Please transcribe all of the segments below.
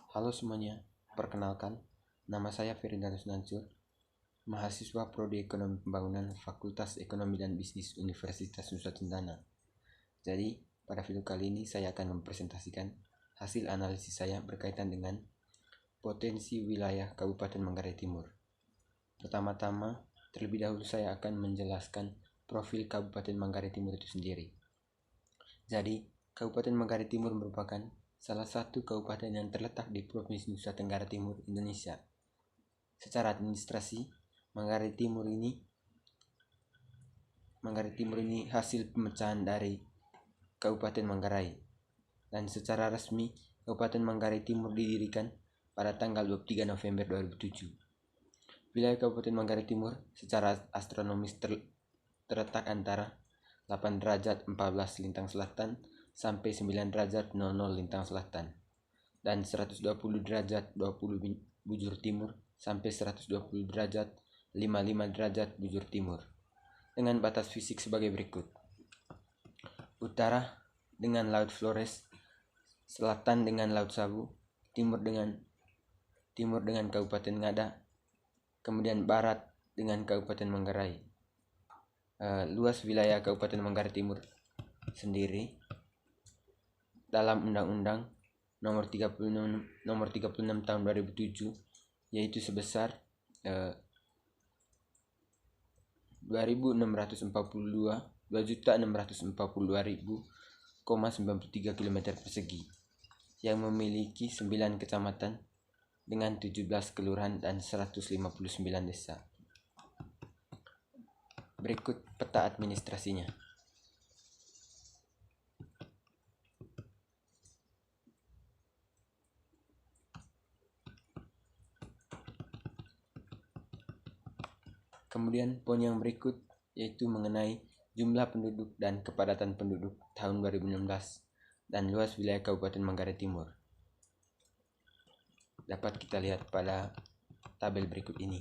Halo semuanya, perkenalkan, nama saya Ferdinandus Nansur, mahasiswa Prodi Ekonomi Pembangunan Fakultas Ekonomi dan Bisnis Universitas Nusa Cendana. Jadi, pada video kali ini saya akan mempresentasikan hasil analisis saya berkaitan dengan potensi wilayah Kabupaten Manggarai Timur. Pertama-tama, terlebih dahulu saya akan menjelaskan profil Kabupaten Manggarai Timur itu sendiri. Jadi, Kabupaten Manggarai Timur merupakan salah satu kabupaten yang terletak di Provinsi Nusa Tenggara Timur, Indonesia. Secara administrasi, Manggarai Timur ini hasil pemecahan dari Kabupaten Manggarai. Dan secara resmi, Kabupaten Manggarai Timur didirikan pada tanggal 23 November 2007. Wilayah Kabupaten Manggarai Timur secara astronomis terletak antara 8 derajat 14 lintang selatan sampai 9 derajat 00 lintang selatan dan 120 derajat 20 bujur timur sampai 120 derajat 55 derajat bujur timur dengan batas fisik sebagai berikut: utara dengan Laut Flores, selatan dengan Laut Sabu, timur dengan Kabupaten Ngada, kemudian barat dengan Kabupaten Manggarai. Luas wilayah Kabupaten Manggarai Timur sendiri dalam Undang-Undang Nomor 36 Tahun 2007 yaitu sebesar 2.642.642.93 km persegi yang memiliki 9 kecamatan dengan 17 kelurahan dan 159 desa. Berikut peta administrasinya. Kemudian poin yang berikut yaitu mengenai jumlah penduduk dan kepadatan penduduk tahun 2016 dan luas wilayah Kabupaten Manggarai Timur. Dapat kita lihat pada tabel berikut ini.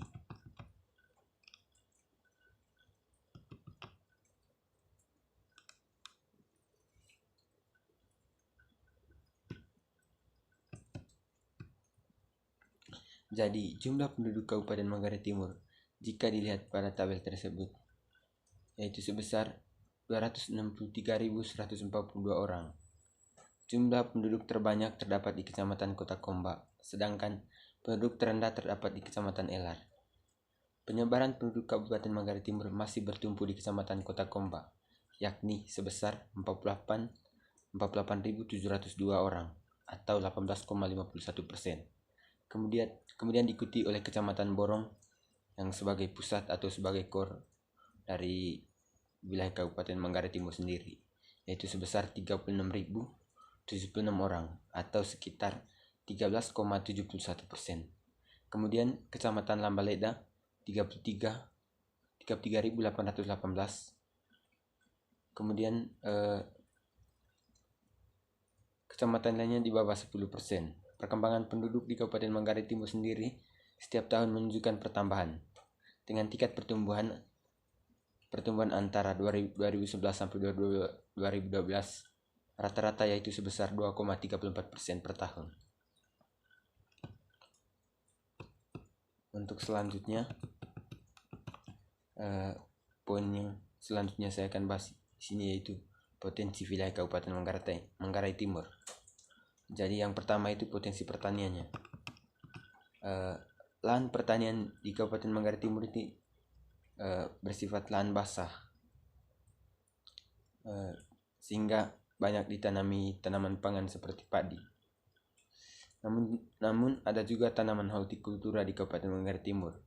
Jadi, jumlah penduduk Kabupaten Manggarai Timur jika dilihat pada tabel tersebut yaitu sebesar 263.142 orang. Jumlah penduduk terbanyak terdapat di Kecamatan Kota Komba, sedangkan penduduk terendah terdapat di Kecamatan Elar. Penyebaran penduduk Kabupaten Manggarai Timur masih bertumpu di Kecamatan Kota Komba, yakni sebesar 48.702 orang atau 18,51%. Kemudian diikuti oleh Kecamatan Borong yang sebagai pusat atau sebagai core dari wilayah Kabupaten Manggarai Timur sendiri, yaitu sebesar 36.076 orang atau sekitar 13,71%. Kemudian Kecamatan Lambaleda 33.818. Kemudian kecamatan lainnya di bawah 10%. Perkembangan penduduk di Kabupaten Manggarai Timur sendiri setiap tahun menunjukkan pertambahan dengan tingkat pertumbuhan antara 2011 sampai 2012 rata-rata yaitu sebesar 2,34% per tahun. Untuk selanjutnya, poin yang selanjutnya saya akan bahas di sini yaitu potensi wilayah Kabupaten Manggarai Timur. Jadi yang pertama itu potensi pertaniannya. Lahan pertanian di Kabupaten Manggarai Timur ini bersifat lahan basah, sehingga banyak ditanami tanaman pangan seperti padi. Namun ada juga tanaman hortikultura di Kabupaten Manggarai Timur.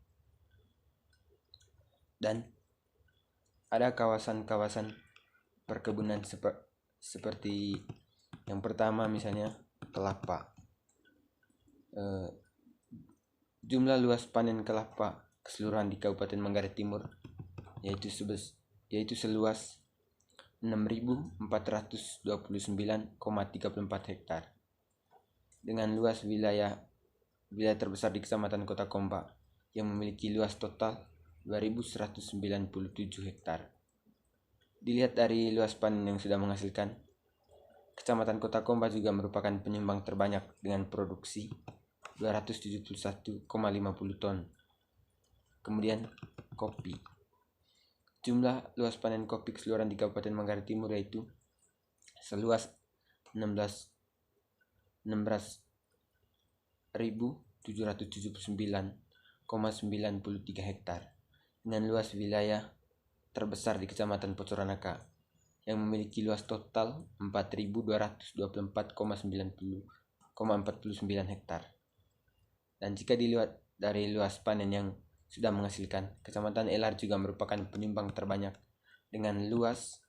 Dan ada kawasan-kawasan perkebunan seperti yang pertama misalnya kelapa. Jumlah luas panen kelapa keseluruhan di Kabupaten Manggarai Timur yaitu seluas 6.429,34 hektar dengan luas wilayah terbesar di Kecamatan Kota Komba yang memiliki luas total 2.197 hektar. Dilihat dari luas panen yang sudah menghasilkan, Kecamatan Kota Komba juga merupakan penyumbang terbanyak dengan produksi 271,50 ton. Kemudian kopi. Jumlah luas panen kopi keseluruhan di Kabupaten Manggarai Timur yaitu seluas 16.779,93 hektar dengan luas wilayah terbesar di Kecamatan Pocoranaka yang memiliki luas total 4.224,49 hektar. Dan jika dilihat dari luas panen yang sudah menghasilkan, Kecamatan Elar juga merupakan penyumbang terbanyak dengan luas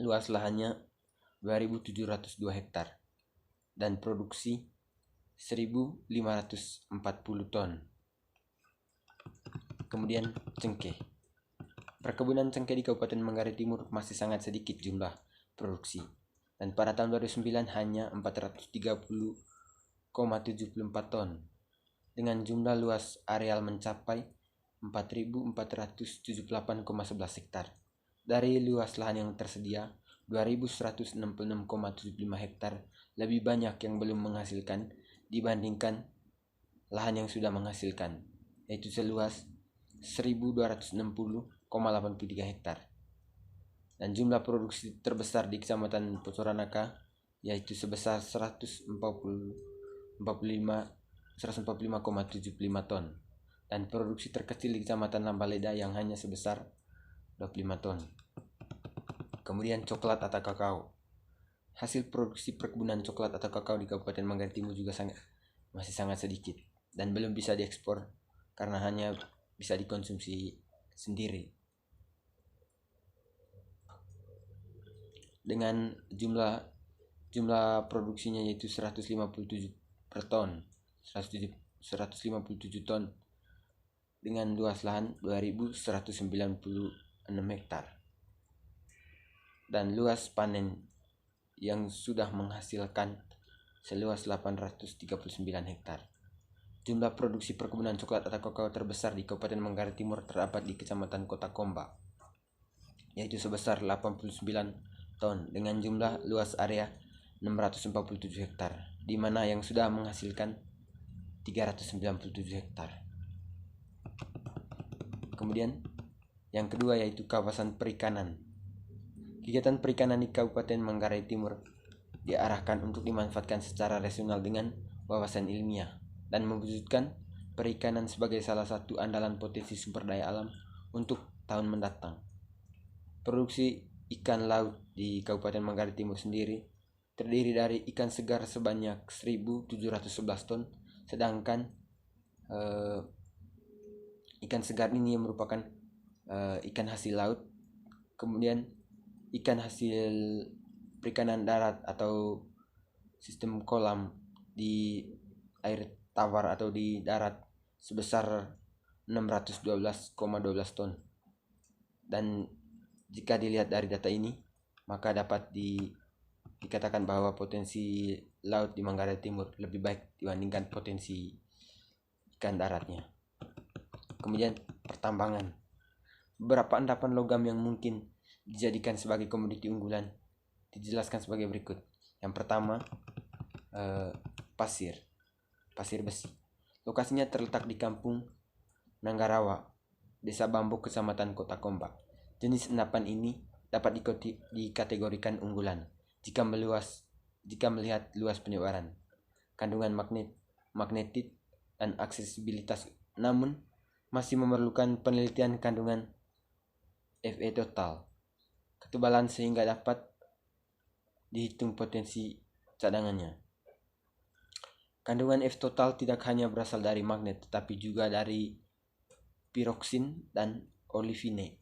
lahannya 2.702 hektar dan produksi 1.540 ton. Kemudian cengkeh. Perkebunan cengkeh di Kabupaten Manggarai Timur masih sangat sedikit jumlah produksi, dan pada tahun 2009 hanya 430,74 ton dengan jumlah luas areal mencapai 4.478,11 hektar. Dari luas lahan yang tersedia, 2.166,75 hektar lebih banyak yang belum menghasilkan dibandingkan lahan yang sudah menghasilkan, yaitu seluas 1.260,83 hektar. Dan jumlah produksi terbesar di Kecamatan Pocoranaka yaitu sebesar 145,75 ton, dan produksi terkecil di Kecamatan Lambaleda yang hanya sebesar 25 ton. Kemudian coklat atau kakao. Hasil produksi perkebunan coklat atau kakao di Kabupaten Manggarai Timur juga masih sangat sedikit dan belum bisa diekspor karena hanya bisa dikonsumsi sendiri. Dengan jumlah produksinya yaitu 157 per ton, 157 ton dengan luas lahan 2.196 hektar dan luas panen yang sudah menghasilkan seluas 839 hektar. Jumlah produksi perkebunan coklat atau kakao terbesar di Kabupaten Manggarai Timur terdapat di Kecamatan Kota Komba, yaitu sebesar 89 ton dengan jumlah luas area 647 hektar, di mana yang sudah menghasilkan 397 hektar. Kemudian yang kedua yaitu kawasan perikanan. Kegiatan perikanan di Kabupaten Manggarai Timur diarahkan untuk dimanfaatkan secara rasional dengan wawasan ilmiah dan mewujudkan perikanan sebagai salah satu andalan potensi sumber daya alam untuk tahun mendatang. Produksi ikan laut di Kabupaten Manggarai Timur sendiri terdiri dari ikan segar sebanyak 1.711 ton, sedangkan ikan segar ini merupakan ikan hasil laut. Kemudian ikan hasil perikanan darat atau sistem kolam di air tawar atau di darat sebesar 612,12 ton. Dan jika dilihat dari data ini, maka dapat dikatakan bahwa potensi laut di Manggarai Timur lebih baik dibandingkan potensi ikan daratnya. Kemudian pertambangan. Beberapa endapan logam yang mungkin dijadikan sebagai komoditi unggulan dijelaskan sebagai berikut. Yang pertama, pasir besi. Lokasinya terletak di Kampung Nanggarawa, Desa Bambu, Kecamatan Kota Komba. Jenis endapan ini dapat dikategorikan unggulan jika melihat luas penyebaran, kandungan magnetit dan aksesibilitas, namun masih memerlukan penelitian kandungan Fe total, ketebalan sehingga dapat dihitung potensi cadangannya. Kandungan F total tidak hanya berasal dari magnet tetapi juga dari piroksin dan olivine.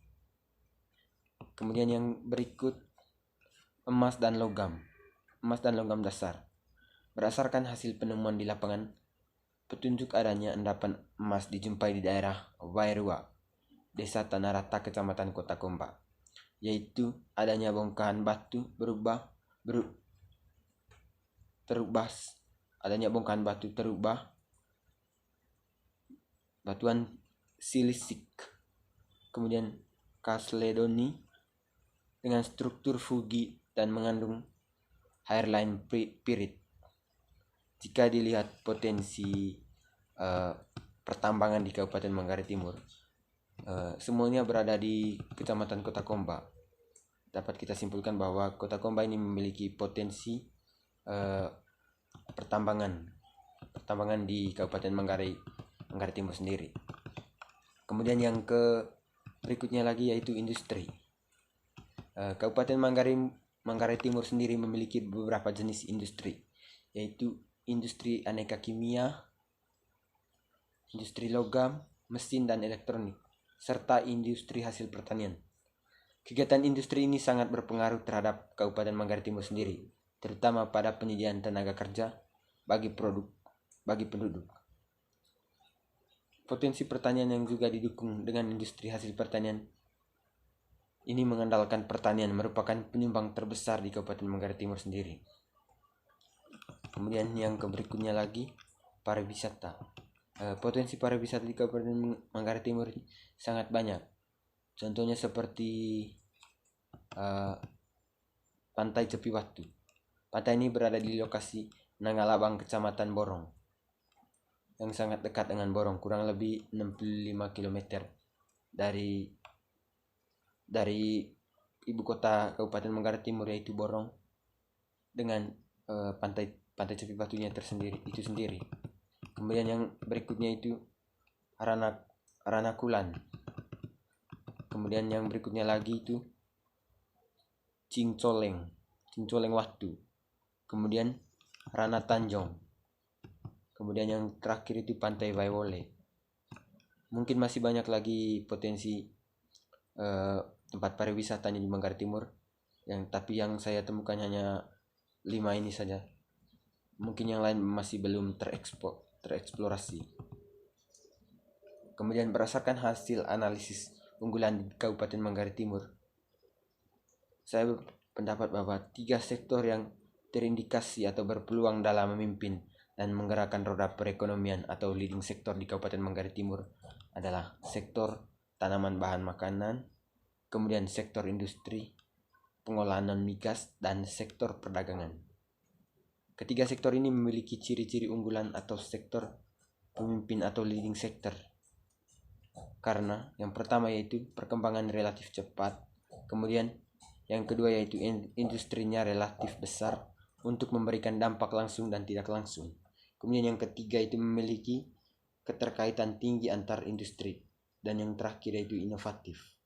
Kemudian yang berikut, emas dan logam dasar. Berdasarkan hasil penemuan di lapangan, petunjuk adanya endapan emas dijumpai di daerah Wairua, Desa Tanah Rata, Kecamatan Kota Komba, yaitu adanya bongkahan batu terubah batuan silisik, kemudian kasledoni dengan struktur fugi dan mengandung Hairline Pirit. Jika dilihat potensi pertambangan di Kabupaten Manggarai Timur, semuanya berada di Kecamatan Kota Komba. Dapat kita simpulkan bahwa Kota Komba ini memiliki potensi pertambangan di Kabupaten Manggarai Timur sendiri. Kemudian yang berikutnya lagi yaitu industri. Kabupaten Manggarai Timur sendiri memiliki beberapa jenis industri, yaitu industri aneka kimia, industri logam, mesin dan elektronik, serta industri hasil pertanian. Kegiatan industri ini sangat berpengaruh terhadap Kabupaten Manggarai Timur sendiri, terutama pada penyediaan tenaga kerja bagi penduduk. Potensi pertanian yang juga didukung dengan industri hasil pertanian ini mengandalkan pertanian merupakan penyumbang terbesar di Kabupaten Manggarai Timur sendiri. Kemudian yang berikutnya lagi, pariwisata. Potensi pariwisata di Kabupaten Manggarai Timur sangat banyak. Contohnya seperti Pantai Cepi Watu. Pantai ini berada di lokasi Nangalabang, Kecamatan Borong, yang sangat dekat dengan Borong, kurang lebih 65 km dari ibu kota Kabupaten Manggarai Timur yaitu Borong, dengan pantai Cepi Batunya itu sendiri. Kemudian yang berikutnya itu Aranakulan. Kemudian yang berikutnya lagi itu Cincoleng Watu. Kemudian Rana Tanjong. Kemudian yang terakhir itu Pantai Baiwole. Mungkin masih banyak lagi potensi tempat pariwisatanya di Manggarai Timur, tapi yang saya temukan hanya 5 ini saja. Mungkin yang lain masih belum tereksplorasi. Kemudian berdasarkan hasil analisis unggulan di Kabupaten Manggarai Timur, saya berpendapat bahwa 3 sektor yang terindikasi atau berpeluang dalam memimpin dan menggerakkan roda perekonomian atau leading sektor di Kabupaten Manggarai Timur adalah sektor tanaman bahan makanan, kemudian sektor industri, pengolahan non-migas, dan sektor perdagangan. Ketiga sektor ini memiliki ciri-ciri unggulan atau sektor pemimpin atau leading sector. Karena yang pertama yaitu perkembangan relatif cepat, kemudian yang kedua yaitu industrinya relatif besar untuk memberikan dampak langsung dan tidak langsung. Kemudian yang ketiga itu memiliki keterkaitan tinggi antar industri, dan yang terakhir yaitu inovatif.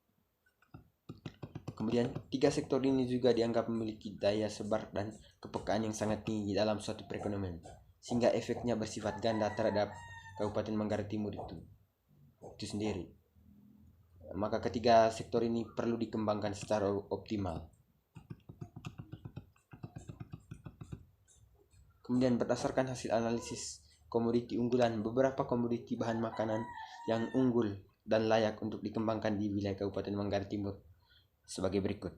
Kemudian 3 sektor ini juga dianggap memiliki daya sebar dan kepekaan yang sangat tinggi dalam suatu perekonomian, sehingga efeknya bersifat ganda terhadap Kabupaten Manggarai Timur itu sendiri. Maka ketiga sektor ini perlu dikembangkan secara optimal. Kemudian berdasarkan hasil analisis komoditi unggulan, beberapa komoditi bahan makanan yang unggul dan layak untuk dikembangkan di wilayah Kabupaten Manggarai Timur sebagai berikut.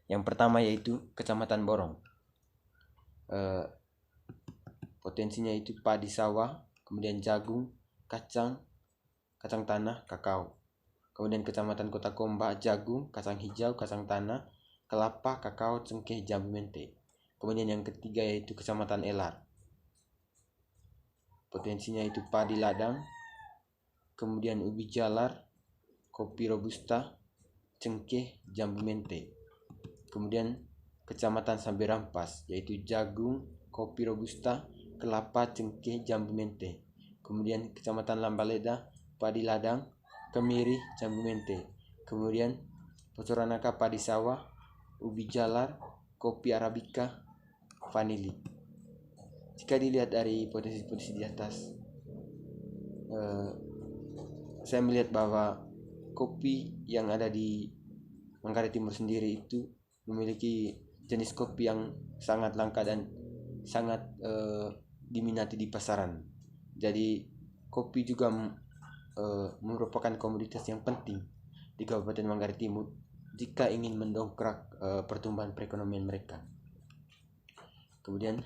Yang pertama yaitu Kecamatan Borong. Potensinya itu padi sawah, kemudian jagung, kacang tanah, kakao. Kemudian Kecamatan Kota Komba, jagung, kacang hijau, kacang tanah, kelapa, kakao, cengkeh, jambu mente. Kemudian yang ketiga yaitu Kecamatan Elar. Potensinya itu padi ladang, kemudian ubi jalar, kopi robusta, cengkeh, jambu mente. Kemudian Kecamatan Samberampas yaitu jagung, kopi robusta, kelapa, cengkeh, jambu mente. Kemudian Kecamatan Lambaleda, padi ladang, kemiri, jambu mente. Kemudian Pocoranaka, padi sawah, ubi jalar, kopi arabica, vanili. Jika dilihat dari potensi-potensi di atas, saya melihat bahwa kopi yang ada di Manggarai Timur sendiri itu memiliki jenis kopi yang sangat langka dan sangat diminati di pasaran. Jadi kopi juga merupakan komoditas yang penting di Kabupaten Manggarai Timur jika ingin mendongkrak pertumbuhan perekonomian mereka. Kemudian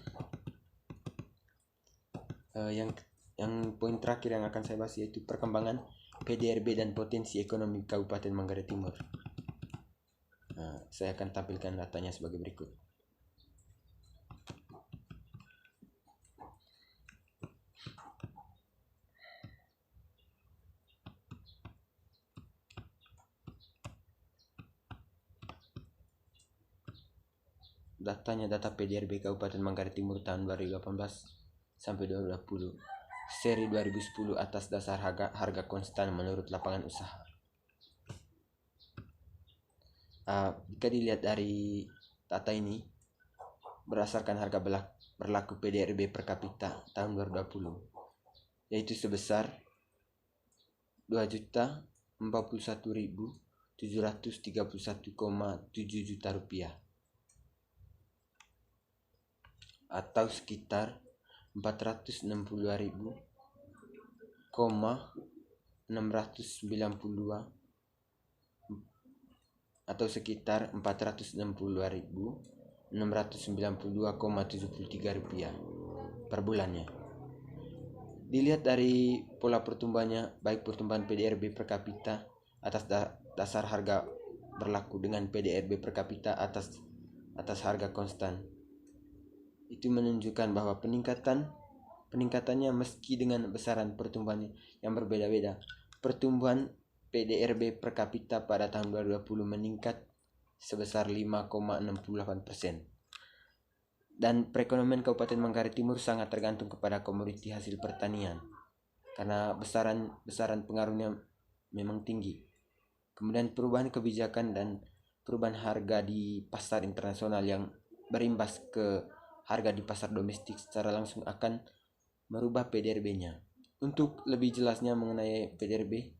yang poin terakhir yang akan saya bahas yaitu perkembangan PDRB dan potensi ekonomi Kabupaten Manggarai Timur. Saya akan tampilkan datanya sebagai berikut. data PDRB Kabupaten Manggarai Timur tahun 2018 sampai 2020 seri 2010 atas dasar harga konstan menurut lapangan usaha. Jika dilihat dari data ini berdasarkan harga berlaku PDRB per kapita tahun 2020 yaitu sebesar 2.041.731,7 juta rupiah atau sekitar 462.692 atau sekitar 462.692,73 rupiah per bulannya. Dilihat dari pola pertumbuhannya, baik pertumbuhan PDRB per kapita atas dasar harga berlaku dengan PDRB per kapita atas harga konstan, itu menunjukkan bahwa peningkatannya meski dengan besaran pertumbuhan yang berbeda-beda. Pertumbuhan PDRB per kapita pada tahun 2020 meningkat sebesar 5,68%. Dan perekonomian Kabupaten Manggarai Timur sangat tergantung kepada komoditi hasil pertanian karena besaran pengaruhnya memang tinggi. Kemudian perubahan kebijakan dan perubahan harga di pasar internasional yang berimbas ke harga di pasar domestik secara langsung akan merubah PDRB-nya. Untuk lebih jelasnya mengenai PDRB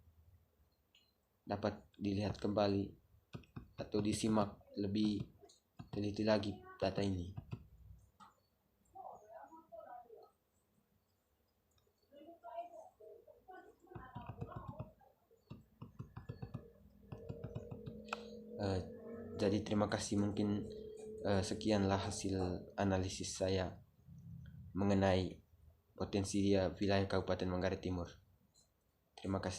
dapat dilihat kembali atau disimak lebih teliti lagi data ini. Jadi terima kasih, mungkin sekianlah hasil analisis saya mengenai potensi wilayah Kabupaten Manggarai Timur. Terima kasih.